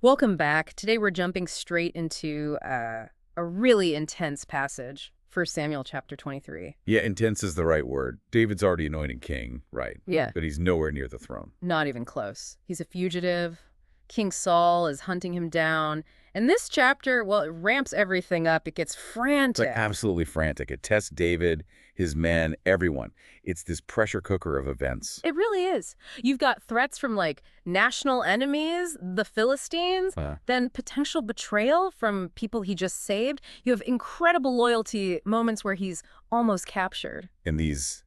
Welcome back. Today we're jumping straight into a really intense passage, 1 Samuel chapter 23. Yeah, intense is the right word. David's already anointed king, right? Yeah. But he's nowhere near the throne. Not even close. He's a fugitive. King Saul is hunting him down. And this chapter, well, it ramps everything up. It gets It's like frantic. absolutely frantic. It tests David, his men, everyone. It's this pressure cooker of events. It really is. You've got threats from like national enemies, the Philistines, then potential betrayal from people he just saved. You have incredible loyalty moments where he's almost captured. And these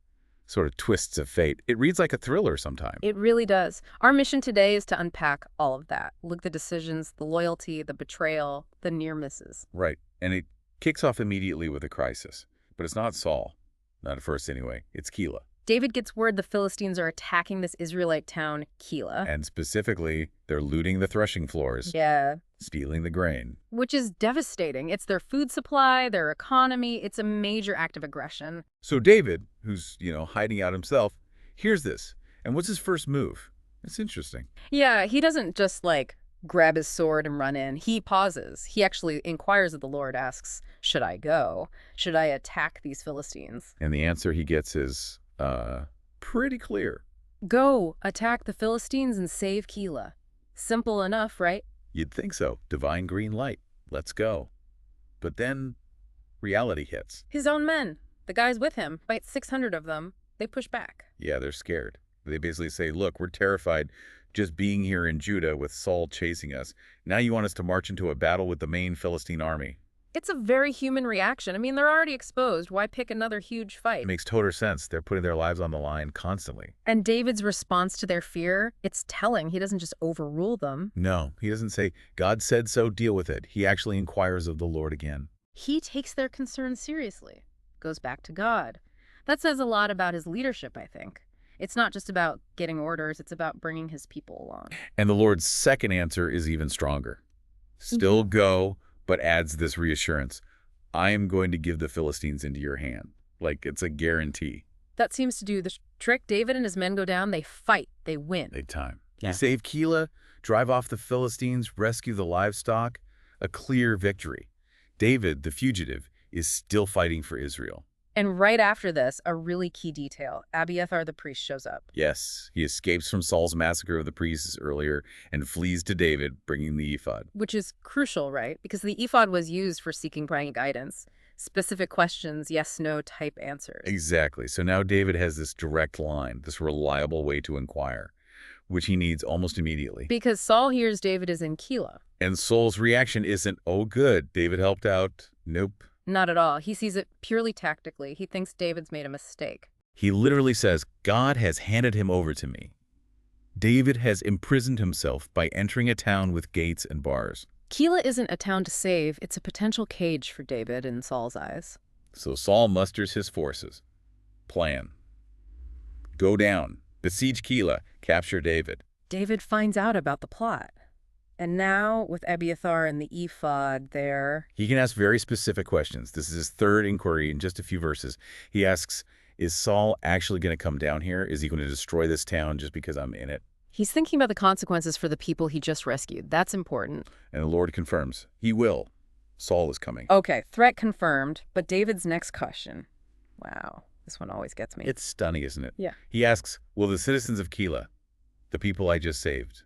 sort of twists of fate. It reads like a thriller sometimes. It really does. Our mission today is to unpack all of that. Look at the decisions, the loyalty, the betrayal, the near misses. Right. And it kicks off immediately with a crisis. But it's not Saul. Not at first anyway. It's Keilah. David gets word the Philistines are attacking this Israelite town, Keilah. And specifically, they're looting the threshing floors, Yeah. stealing the grain. Which is devastating. It's their food supply, their economy. It's a major act of aggression. So David, who's, hiding out himself, hears this. And what's his first move? It's interesting. Yeah, he doesn't just like grab his sword and run in. He pauses. He actually inquires of the Lord, asks, should I go? Should I attack these Philistines? And the answer he gets is, pretty clear. Go, attack the Philistines and save Keilah. Simple enough, right? You'd think so. Divine green light. Let's go. But then reality hits. His own men, the guys with him, about 600 of them, they push back. Yeah, they're scared. They basically say, look, we're terrified just being here in Judah with Saul chasing us. Now you want us to march into a battle with the main Philistine army. It's a very human reaction. I mean, they're already exposed. Why pick another huge fight? It makes total sense. They're putting their lives on the line constantly. And David's response to their fear, it's telling. He doesn't just overrule them. No, he doesn't say, God said so, deal with it. He actually inquires of the Lord again. He takes their concerns seriously, goes back to God. That says a lot about his leadership, I think. It's not just about getting orders, it's about bringing his people along. And the Lord's second answer is even stronger. Still go, but adds this reassurance. I am going to give the Philistines into your hand. Like it's a guarantee. That seems to do the trick. David and his men go down, they fight, they win. Big time. Yeah. You save Keilah, drive off the Philistines, rescue the livestock. A clear victory. David, the fugitive, is still fighting for Israel. And right after this, a really key detail. Abiathar the priest shows up. Yes, he escapes from Saul's massacre of the priests earlier and flees to David, bringing the ephod. Which is crucial, right? Because the ephod was used for seeking praying guidance. Specific questions, yes, no type answers. Exactly. So now David has this direct line, this reliable way to inquire, which he needs almost immediately. Because Saul hears David is in Keilah. And Saul's reaction isn't, oh, good, David helped out. Nope. Not at all. He sees it purely tactically. He thinks David's made a mistake. He literally says, God has handed him over to me. David has imprisoned himself by entering a town with gates and bars. Keilah isn't a town to save. It's a potential cage for David in Saul's eyes. So Saul musters his forces. Plan. Go down. Besiege Keilah. Capture David. David finds out about the plot. And now, with Abiathar and the ephod there... He can ask very specific questions. This is his third inquiry in just a few verses. He asks, is Saul actually going to come down here? Is he going to destroy this town just because I'm in it? He's thinking about the consequences for the people he just rescued. That's important. And the Lord confirms, he will. Saul is coming. Okay, threat confirmed, but David's next question. Wow, this one always gets me. It's stunning, isn't it? Yeah. He asks, will the citizens of Keilah, the people I just saved,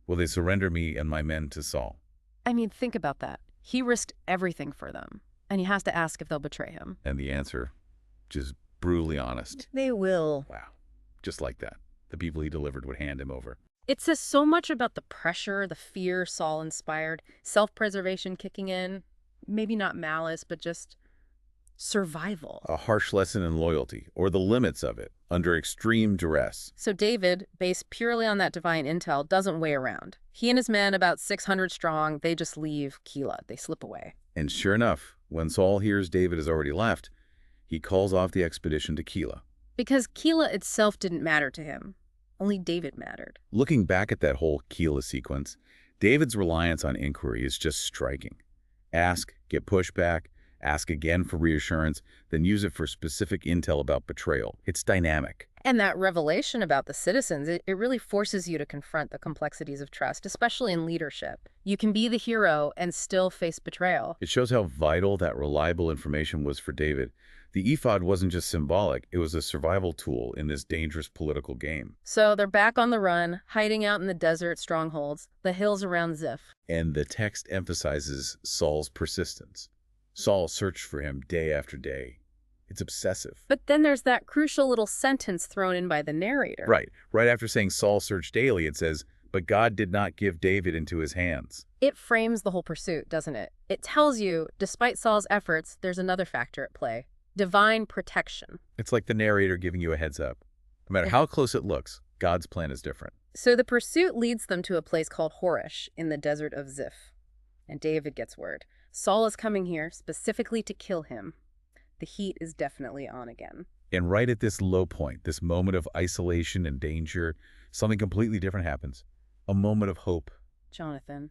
will they surrender me and my men to Saul? I mean, think about that. He risked everything for them, and he has to ask if they'll betray him. And the answer, just brutally honest. They will. Wow. Just like that. The people he delivered would hand him over. It says so much about the pressure, the fear Saul inspired, self-preservation kicking in, maybe not malice, but just survival. A harsh lesson in loyalty, or the limits of it, under extreme duress. So David, based purely on that divine intel, doesn't weigh around. He and his men, about 600 strong, they just leave Keilah. They slip away. And sure enough, when Saul hears David has already left, he calls off the expedition to Keilah. Because Keilah itself didn't matter to him. Only David mattered. Looking back at that whole Keilah sequence, David's reliance on inquiry is just striking. Ask, get pushback, ask again for reassurance, then use it for specific intel about betrayal. It's dynamic. And that revelation about the citizens, it really forces you to confront the complexities of trust, especially in leadership. You can be the hero and still face betrayal. It shows how vital that reliable information was for David. The ephod wasn't just symbolic, it was a survival tool in this dangerous political game. So they're back on the run, hiding out in the desert strongholds, the hills around Ziph. And the text emphasizes Saul's persistence. Saul searched for him day after day. It's obsessive. But then there's that crucial little sentence thrown in by the narrator. Right. Right after saying Saul searched daily, it says, "But God did not give David into his hands." It frames the whole pursuit, doesn't it? It tells you, despite Saul's efforts, there's another factor at play. Divine protection. It's like the narrator giving you a heads up. No matter how close it looks, God's plan is different. So the pursuit leads them to a place called Horesh in the desert of Ziph. And David gets word. Saul is coming here specifically to kill him. The heat is definitely on again. And right at this low point, this moment of isolation and danger, something completely different happens. A moment of hope. Jonathan,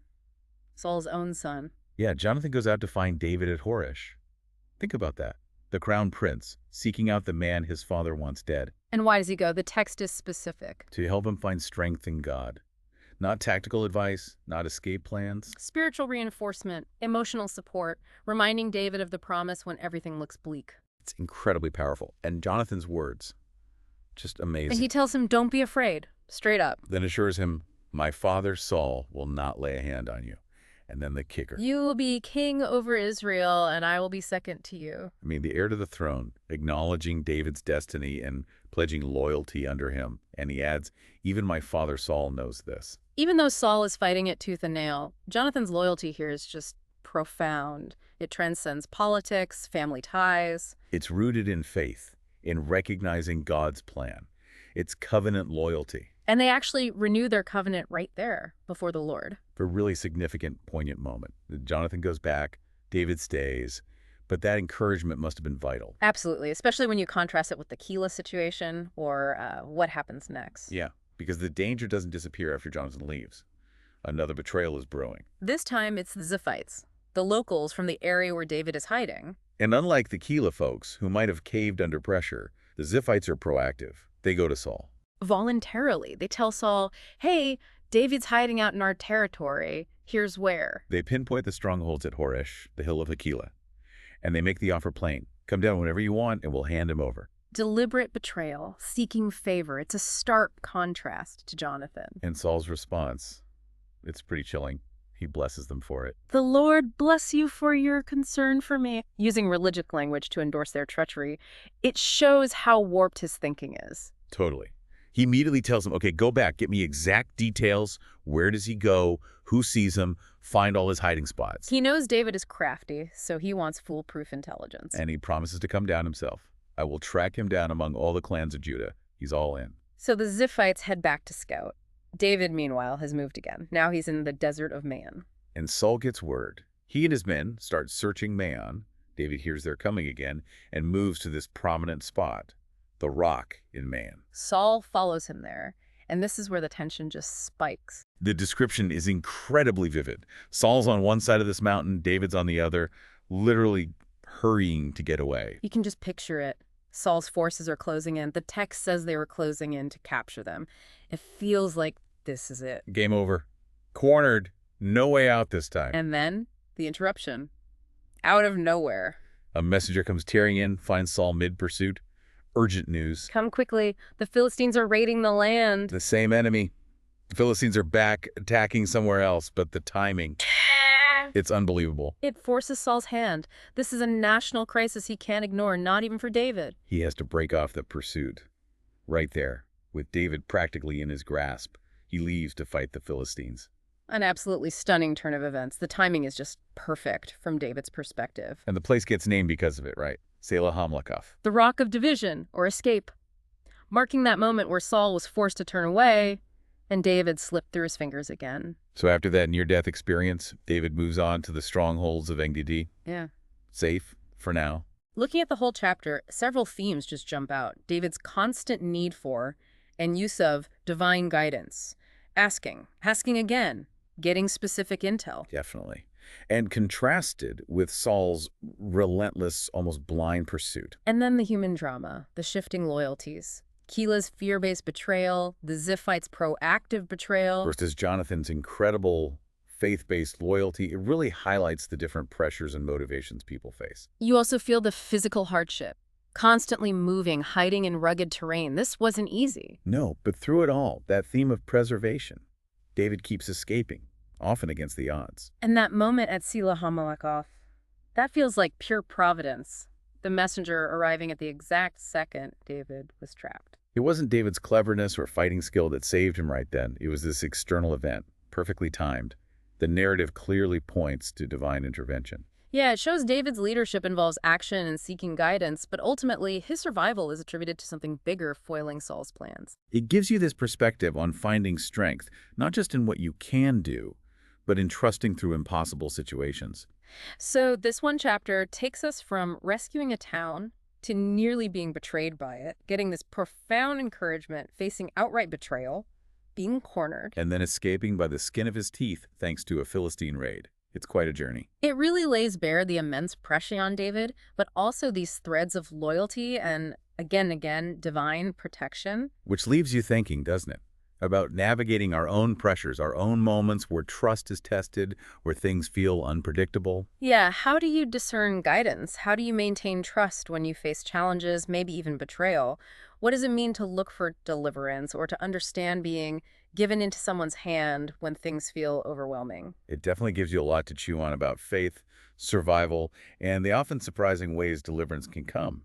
Saul's own son. Yeah, Jonathan goes out to find David at Horesh. Think about that. The crown prince, seeking out the man his father wants dead. And why does he go? The text is specific. To help him find strength in God. Not tactical advice, not escape plans. Spiritual reinforcement, emotional support, reminding David of the promise when everything looks bleak. It's incredibly powerful. And Jonathan's words, just amazing. And he tells him, don't be afraid, straight up. Then assures him, "My father Saul will not lay a hand on you." And then the kicker. You will be king over Israel, and I will be second to you. I mean, the heir to the throne, acknowledging David's destiny and pledging loyalty under him. And he adds, "Even my father Saul knows this." Even though Saul is fighting it tooth and nail, Jonathan's loyalty here is just profound. It transcends politics, family ties. It's rooted in faith, in recognizing God's plan. It's covenant loyalty. And they actually renew their covenant right there before the Lord. A really significant, poignant moment. Jonathan goes back, David stays, but that encouragement must have been vital. Absolutely, especially when you contrast it with the Keilah situation or what happens next. Yeah, because the danger doesn't disappear after Jonathan leaves. Another betrayal is brewing. This time it's the Ziphites, the locals from the area where David is hiding. And unlike the Keilah folks, who might have caved under pressure, the Ziphites are proactive. They go to Saul. Voluntarily. They tell Saul, hey, David's hiding out in our territory. Here's where. They pinpoint the strongholds at Horesh, the hill of Keilah, and they make the offer plain. Come down whenever you want, and we'll hand him over. Deliberate betrayal, seeking favor. It's a stark contrast to Jonathan. And Saul's response, it's pretty chilling. He blesses them for it. The Lord bless you for your concern for me. Using religious language to endorse their treachery, it shows how warped his thinking is. Totally. He immediately tells him, okay, go back, get me exact details. Where does he go? Who sees him? Find all his hiding spots. He knows David is crafty, so he wants foolproof intelligence. And he promises to come down himself. I will track him down among all the clans of Judah. He's all in. So the Ziphites head back to scout. David, meanwhile, has moved again. Now he's in the desert of Man. And Saul gets word. He and his men start searching Man. David hears they're coming again and moves to this prominent spot, the rock in Man. Saul follows him there, and this is where the tension just spikes. The description is incredibly vivid. Saul's on one side of this mountain, David's on the other, literally hurrying to get away. You can just picture it. Saul's forces are closing in. The text says they were closing in to capture them. It feels like this is it. Game over. Cornered. No way out this time. And then the interruption. Out of nowhere. A messenger comes tearing in, finds Saul mid-pursuit. Urgent news. Come quickly. The Philistines are raiding the land. The same enemy. The Philistines are back, attacking somewhere else, but the timing. It's unbelievable. It forces Saul's hand. This is a national crisis he can't ignore, not even for David. He has to break off the pursuit. Right there, with David practically in his grasp, he leaves to fight the Philistines. An absolutely stunning turn of events. The timing is just perfect from David's perspective. And the place gets named because of it, right? Selah Hamlakaf. The Rock of Division, or Escape. Marking that moment where Saul was forced to turn away, and David slipped through his fingers again. So after that near-death experience, David moves on to the strongholds of Engedi. Yeah. Safe, for now. Looking at the whole chapter, several themes just jump out. David's constant need for and use of divine guidance. Asking again, getting specific intel. Definitely. And contrasted with Saul's relentless, almost blind pursuit. And then the human drama, the shifting loyalties. Keela's fear-based betrayal, the Ziphite's proactive betrayal. Versus Jonathan's incredible faith-based loyalty, it really highlights the different pressures and motivations people face. You also feel the physical hardship. Constantly moving, hiding in rugged terrain. This wasn't easy. No, but through it all, that theme of preservation, David keeps escaping, often against the odds. And that moment at Sela Hamalakoff, that feels like pure providence. The messenger arriving at the exact second David was trapped. It wasn't David's cleverness or fighting skill that saved him right then. It was this external event, perfectly timed. The narrative clearly points to divine intervention. Yeah, it shows David's leadership involves action and seeking guidance, but ultimately his survival is attributed to something bigger foiling Saul's plans. It gives you this perspective on finding strength, not just in what you can do, but in trusting through impossible situations. So this one chapter takes us from rescuing a town to nearly being betrayed by it, getting this profound encouragement, facing outright betrayal, being cornered. And then escaping by the skin of his teeth thanks to a Philistine raid. It's quite a journey. It really lays bare the immense pressure on David, but also these threads of loyalty and, again, divine protection. Which leaves you thinking, doesn't it? About navigating our own pressures, our own moments where trust is tested, where things feel unpredictable. Yeah, how do you discern guidance? How do you maintain trust when you face challenges, maybe even betrayal? What does it mean to look for deliverance or to understand being given into someone's hand when things feel overwhelming? It definitely gives you a lot to chew on about faith, survival, and the often surprising ways deliverance can come.